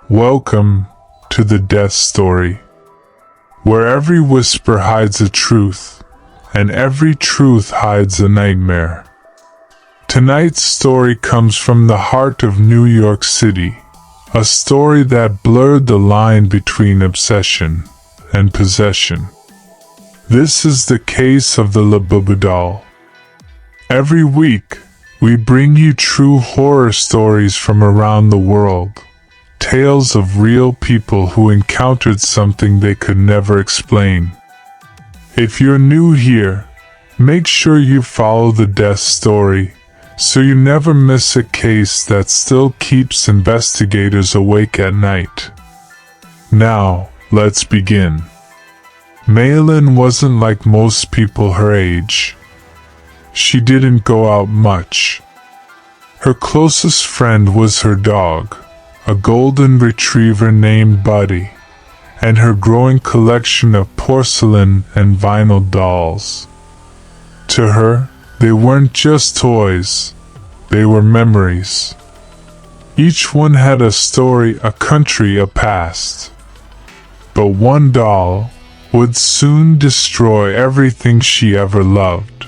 Welcome to the Death Story, where every whisper hides a truth, and every truth hides a nightmare. Tonight's story comes from the heart of New York City, a story that blurred the line between obsession and possession. This is the case of the Labubu Doll. Every week, we bring you true horror stories from around the world. Tales of real people who encountered something they could never explain. If you're new here, make sure you follow the Death Story so you never miss a case that still keeps investigators awake at night. Now, let's begin. Maylin wasn't like most people her age. She didn't go out much. Her closest friend was her dog, a golden retriever named Buddy, and her growing collection of porcelain and vinyl dolls. To her, they weren't just toys, they were memories. Each one had a story, a country, a past. But one doll would soon destroy everything she ever loved.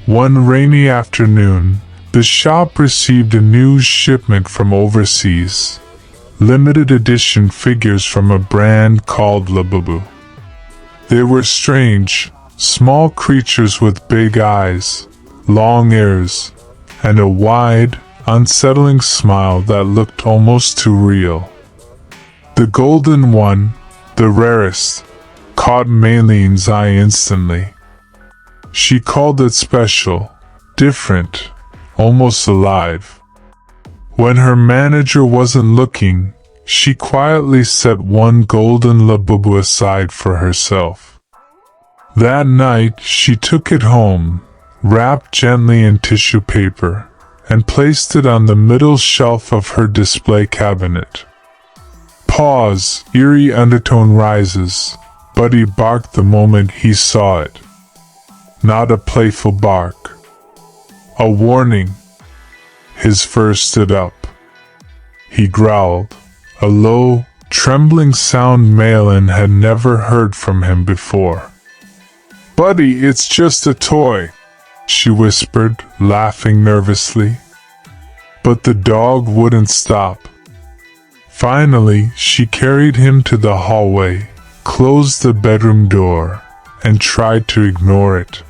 One rainy afternoon, the shop received a new shipment from overseas. Limited edition figures from a brand called Labubu. They were strange, small creatures with big eyes, long ears, and a wide, unsettling smile that looked almost too real. The golden one, the rarest, caught Maylin's eye instantly. She called it special, different, almost alive. When her manager wasn't looking, she quietly set one golden Labubu aside for herself. That night, she took it home, wrapped gently in tissue paper, and placed it on the middle shelf of her display cabinet. Pause, eerie undertone rises. Buddy barked the moment he saw it. Not a playful bark. A warning. His fur stood up. He growled, a low, trembling sound Maylin had never heard from him before. "Buddy, it's just a toy," she whispered, laughing nervously. But the dog wouldn't stop. Finally, she carried him to the hallway, closed the bedroom door, and tried to ignore it.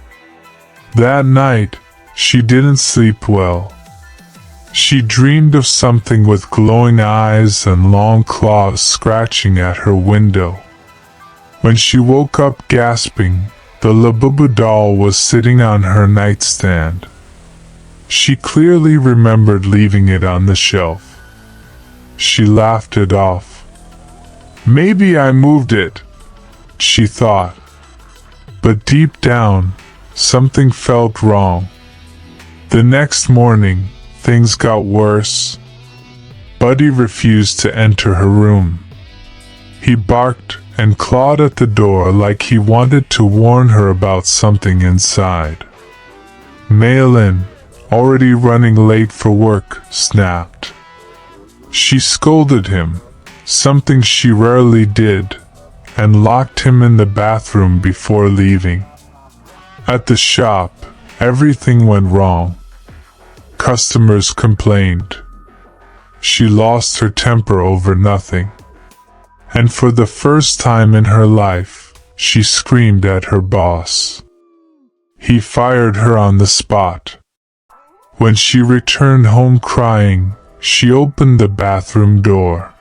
That night, she didn't sleep well. She dreamed of something with glowing eyes and long claws scratching at her window. When she woke up gasping, the Labubu doll was sitting on her nightstand. She clearly remembered leaving it on the shelf. She laughed it off. "Maybe I moved it," she thought. But deep down, something felt wrong. The next morning, things got worse. Buddy refused to enter her room. He barked and clawed at the door like he wanted to warn her about something inside. Maylin, already running late for work, snapped. She scolded him, something she rarely did, and locked him in the bathroom before leaving. At the shop, everything went wrong. Customers complained. She lost her temper over nothing. And for the first time in her life, she screamed at her boss. He fired her on the spot. When she returned home crying, she opened the bathroom door.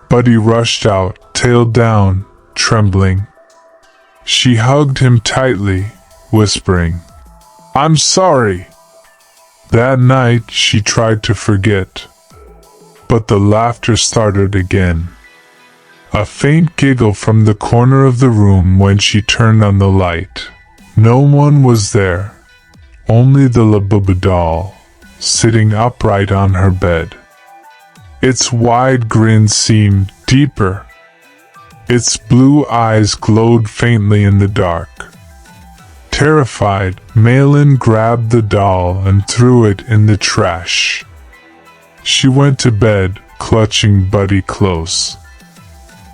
Buddy rushed out, tail down, trembling. She hugged him tightly, whispering, "I'm sorry." That night she tried to forget, but the laughter started again. A faint giggle from the corner of the room when she turned on the light. No one was there, only the Labubu doll, sitting upright on her bed. Its wide grin seemed deeper. Its blue eyes glowed faintly in the dark. Terrified, Maylin grabbed the doll and threw it in the trash. She went to bed, clutching Buddy close.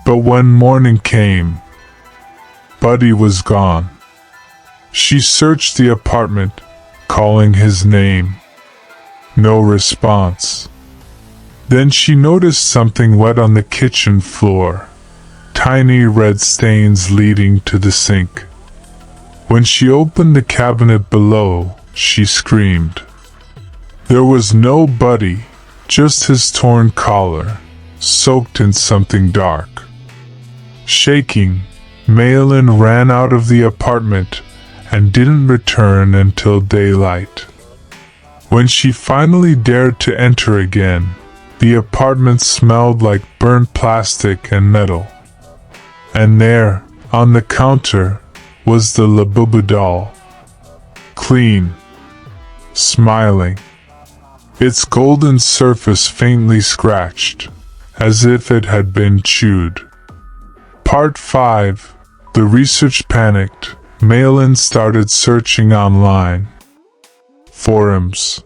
But when morning came, Buddy was gone. She searched the apartment, calling his name. No response. Then she noticed something wet on the kitchen floor, tiny red stains leading to the sink. When she opened the cabinet below, she screamed. There was no Buddy, just his torn collar, soaked in something dark. Shaking, Malin ran out of the apartment and didn't return until daylight. When she finally dared to enter again, the apartment smelled like burnt plastic and metal. And there, on the counter, was the Labubu doll. Clean. Smiling. Its golden surface faintly scratched, as if it had been chewed. Part 5. The research panicked. Malin started searching online. Forums.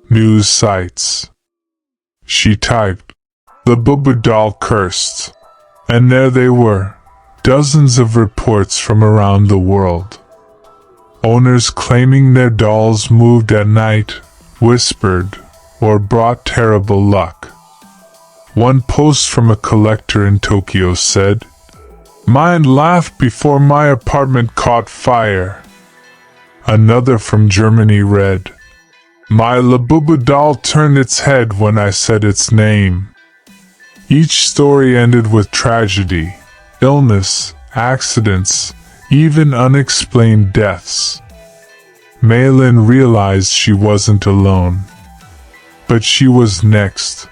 News sites. She typed, "Labubu doll cursed." And there they were, dozens of reports from around the world. Owners claiming their dolls moved at night, whispered, or brought terrible luck. One post from a collector in Tokyo said, "Mine laughed before my apartment caught fire." Another from Germany read, "My Labubu doll turned its head when I said its name." Each story ended with tragedy, illness, accidents, even unexplained deaths. Malin realized she wasn't alone. But she was next.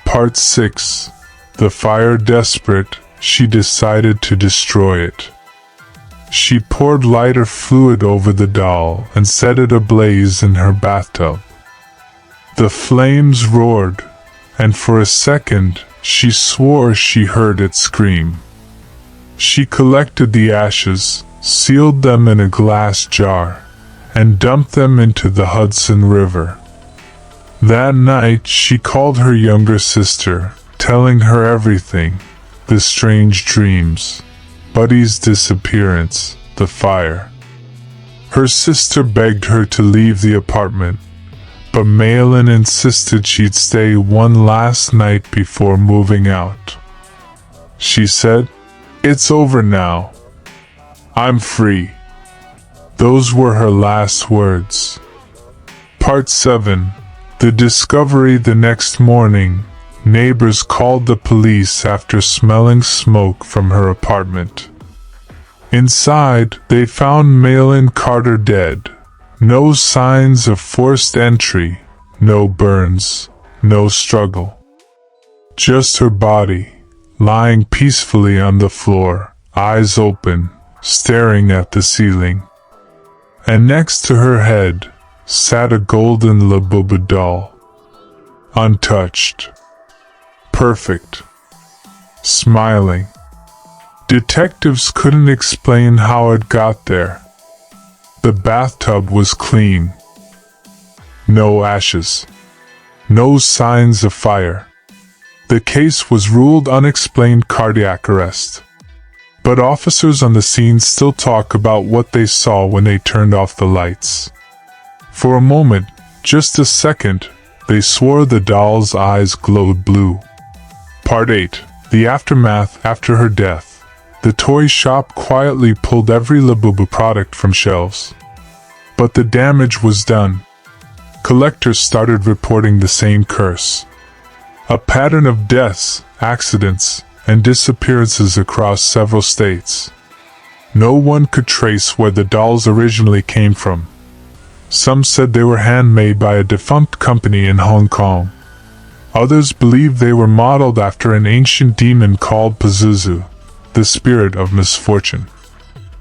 Part 6. The fire desperate, she decided to destroy it. She poured lighter fluid over the doll and set it ablaze in her bathtub. The flames roared, and for a second she swore she heard it scream. She collected the ashes, sealed them in a glass jar, and dumped them into the Hudson River. That night she called her younger sister, telling her everything, the strange dreams, Buddy's disappearance, the fire. Her sister begged her to leave the apartment, but Malin insisted she'd stay one last night before moving out. She said, "It's over now. I'm free." Those were her last words. Part 7. The discovery. The next morning, neighbors called the police after smelling smoke from her apartment. Inside, they found Malin Carter dead. No signs of forced entry, no burns, no struggle. Just her body, lying peacefully on the floor, eyes open, staring at the ceiling. And next to her head sat a golden Labubu doll. Untouched. Perfect. Smiling. Detectives couldn't explain how it got there. The bathtub was clean. No ashes. No signs of fire. The case was ruled unexplained cardiac arrest. But officers on the scene still talk about what they saw when they turned off the lights. For a moment, just a second, they swore the doll's eyes glowed blue. Part 8. The aftermath. After her death, the toy shop quietly pulled every Labubu product from shelves. But the damage was done. Collectors started reporting the same curse. A pattern of deaths, accidents, and disappearances across several states. No one could trace where the dolls originally came from. Some said they were handmade by a defunct company in Hong Kong. Others believed they were modeled after an ancient demon called Pazuzu, the spirit of misfortune.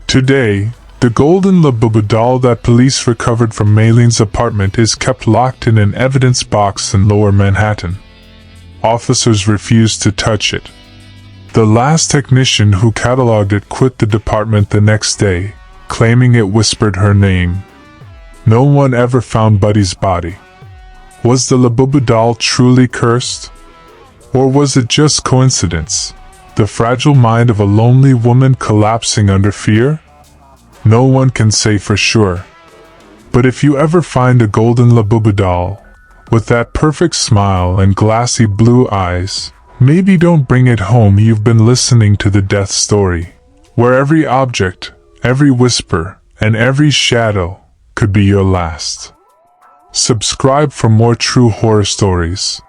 Today, the golden Labubu doll that police recovered from Malin's apartment is kept locked in an evidence box in Lower Manhattan. Officers refused to touch it. The last technician who cataloged it quit the department the next day, claiming it whispered her name. No one ever found Buddy's body. Was the Labubu doll truly cursed, Or was it just coincidence? The fragile mind of a lonely woman collapsing under fear? No one can say for sure. But if you ever find a golden Labubu doll, with that perfect smile and glassy blue eyes, maybe don't bring it home. You've been listening to the death story, where every object, every whisper, and every shadow could be your last. Subscribe for more true horror stories.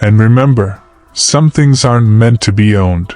And remember, some things aren't meant to be owned.